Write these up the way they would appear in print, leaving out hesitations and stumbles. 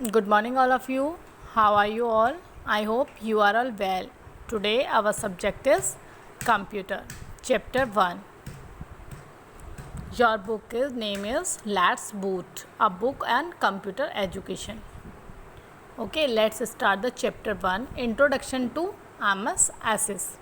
Good morning, all of you. How are you all? I hope you are all well. Today, our subject is computer, chapter 1. Your name is Let's Boot, a book and computer education. Okay, let's start the chapter 1, Introduction to MS Access.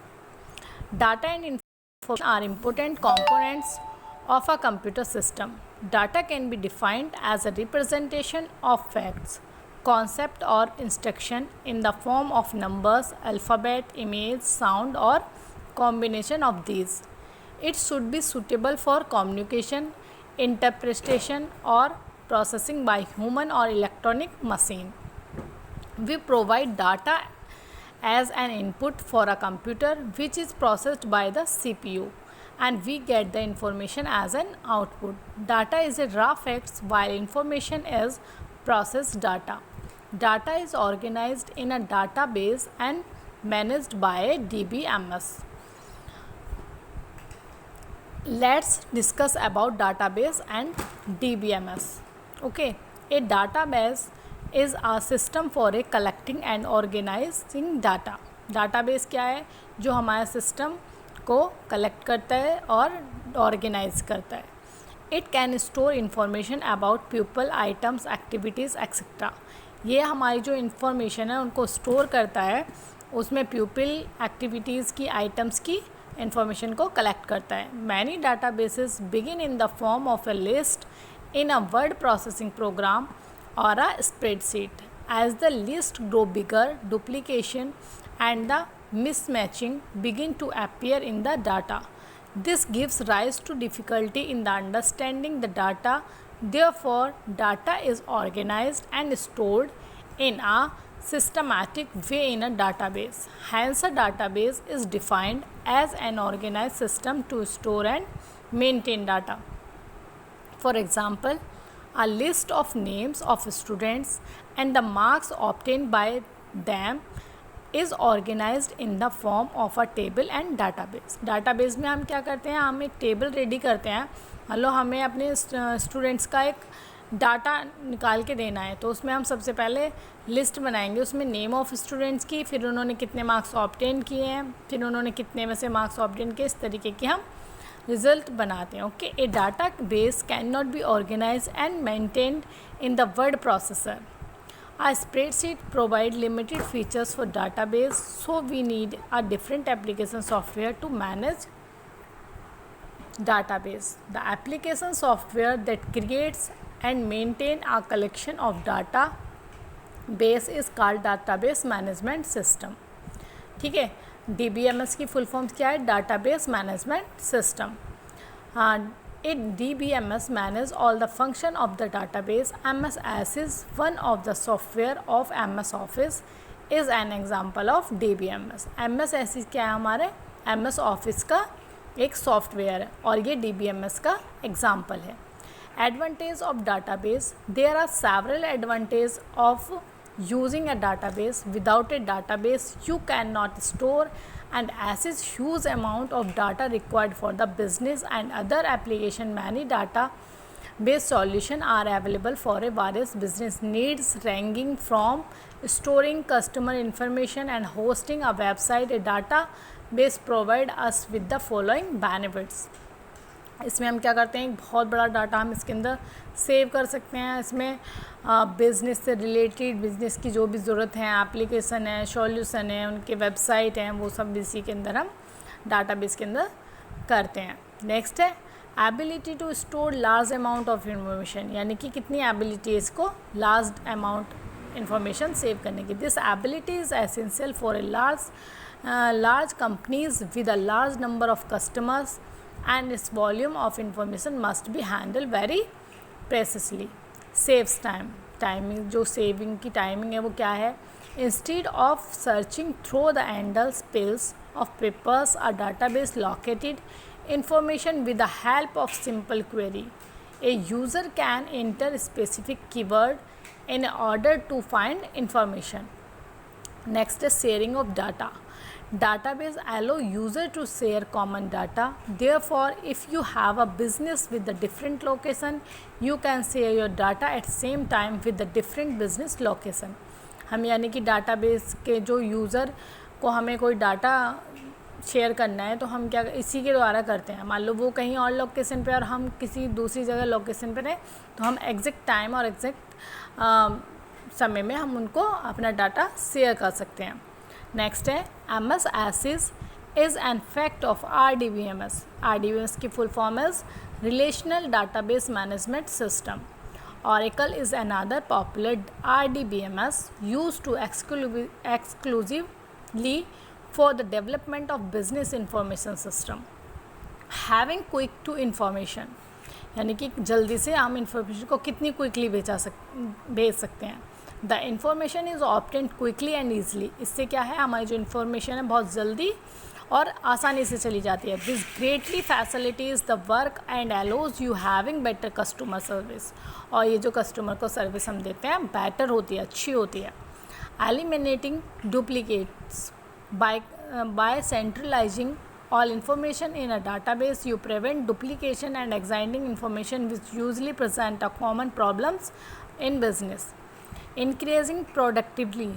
Data and information are important components of a computer system. Data can be defined as a representation of facts, concept or instruction in the form of numbers, alphabet, image, sound or combination of these. It should be suitable for communication, interpretation or processing by human or electronic machine. We provide data as an input for a computer which is processed by the CPU, and we get the information as an output. Data is a raw facts while information is processed data. Data is organized in a database and managed by a DBMS. Let's discuss about database and DBMS. Okay, a database is a system for a collecting and organizing data. Database क्या है? जो हमारे system को collect करता है और organise करता है. It can store information about people, items, activities etcetera. ये हमारी जो इंफॉर्मेशन है उनको स्टोर करता है. उसमें पीपल, एक्टिविटीज़ की, आइटम्स की इंफॉर्मेशन को कलेक्ट करता है. Many databases begin in the form of A list in a word processing program or a spreadsheet. As the list grow bigger, duplication and the mismatching begin to appear in the data. This gives rise to difficulty in the understanding the data. Therefore, data is organized and stored in a systematic way in a database. Hence, a database is defined as an organized system to store and maintain data. For example, a list of names of students and the marks obtained by them is organized in the form of a table and database. Database में हम क्या करते हैं? हम एक table ready करते हैं. हमें अपने स्टूडेंट्स का एक डाटा निकाल के देना है, तो उसमें हम सबसे पहले लिस्ट बनाएंगे. उसमें नेम ऑफ़ स्टूडेंट्स की, फिर उन्होंने कितने मार्क्स ऑब्टेन किए हैं, फिर उन्होंने कितने में से मार्क्स ऑब्टेन किए, इस तरीके की हम रिजल्ट बनाते हैं. Okay, a data base can not be organise and maintained in the word processor. A spreadsheet provide limited features for database, so we need a different application software to manage database. The application software that creates and maintain a collection of data base is called database management system. ठीक है, DBMS की full form क्या है? Database management system. It DBMS manage all the function of the database. MS Access, one of the software of MS Office, is an example of DBMS. MS Access क्या है? हमारे MS Office का एक software है और ये DBMS का example है. Advantage of database. There are several advantages of using a database. Without a database, you cannot store and access huge amount of data required for the business and other application. Many data based solutions are available for a various business needs, ranging from storing customer information and hosting a website. A database provide us with the following benefits. इसमें हम क्या करते हैं? एक बहुत बड़ा data हम इसके अंदर सेव कर सकते हैं. इसमें बिज़नेस से रिलेटेड, बिज़नेस की जो भी ज़रूरत है, एप्लीकेशन है, सॉल्यूशन है, उनके वेबसाइट हैं, वो सब इसी के अंदर हम डाटाबेस के अंदर करते हैं. नेक्स्ट है ability to store large amount of information, यानी कि कितनी एबिलिटी है इसको लार्ज अमाउंट इंफॉर्मेशन सेव करने की. This ability is essential for a large companies with a large number of customers and its volume of information must be handled very precisely. Saves time. Timing, जो saving की timing है वो क्या है? Instead of searching through the endless piles of papers, a database located information with the help of simple query. A user can enter specific keyword in order to find information. Next is sharing of data. Database allow user to share common data. Therefore, if you have a business with a different location, you can share your data at same time with the different business location. हम यानी कि database के जो user को हमें कोई data share करना है तो हम क्या इसी के द्वारा करते हैं. मान लो वो कहीं और लोकेशन पे और हम किसी दूसरी जगह लोकेशन पे रहे तो हम एग्जैक्ट टाइम और एग्जैक्ट समय में हम उनको अपना डाटा शेयर कर सकते हैं. नेक्स्ट है MS ACIS is an fact of RDBMS. RDBMS की full form is relational database management system. Oracle is another popular RDBMS used to exclusively for the development of business information system. Having quick to information यानी कि जल्दी से हम information को कितनी quickly भेज सकते हैं. The information is obtained quickly and easily. इससे क्या है, हमारी जो इन्फॉर्मेशन है बहुत जल्दी और आसानी से चली जाती है. This greatly facilities the work and allows you having better customer service. और ये जो कस्टमर को सर्विस हम देते हैं बेटर होती है, अच्छी होती है. Eliminating duplicates by centralizing all information in a database, you prevent duplication and exciting information which usually present a common problems in business. Increasing productively.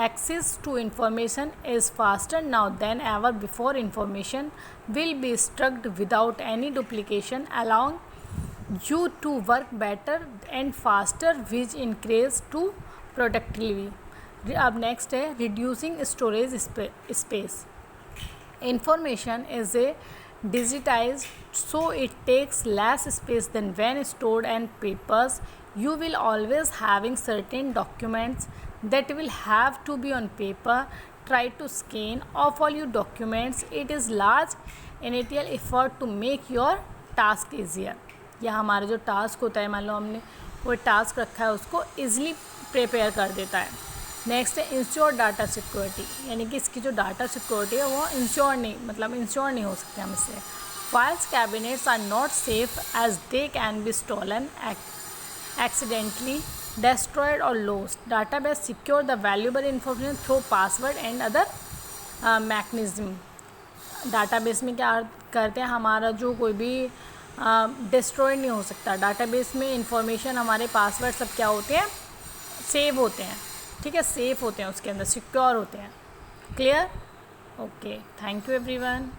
Access to information is faster now than ever before. Information will be structured without any duplication, allowing you to work better and faster, which increase to productivity. अब next है reducing storage space. Information is a digitise so it takes less space than when stored and papers. You will always having certain documents that will have to be on paper. Try to scan of all your documents. It is large initial effort to make your task easier. या हमारा जो task होता है, मान लो हमने कोई task रखा है, उसको ईजिली प्रिपेयर कर देता है. नेक्स्ट है इंश्योर डाटा सिक्योरिटी. यानी कि इसकी जो डाटा सिक्योरिटी है वो इंश्योर नहीं हो सकते हम इससे. Files cabinets are not safe as they can be stolen, accidentally destroyed or lost. Database secure the valuable information through password and other mechanism. Database में क्या करते हैं, हमारा जो कोई भी डिस्ट्रॉय नहीं हो सकता. डाटाबेस में इंफॉर्मेशन, हमारे पासवर्ड सब क्या होते हैं, सेव होते हैं. ठीक है, सेफ होते हैं, उसके अंदर सिक्योर होते हैं. Clear? Okay, thank you everyone.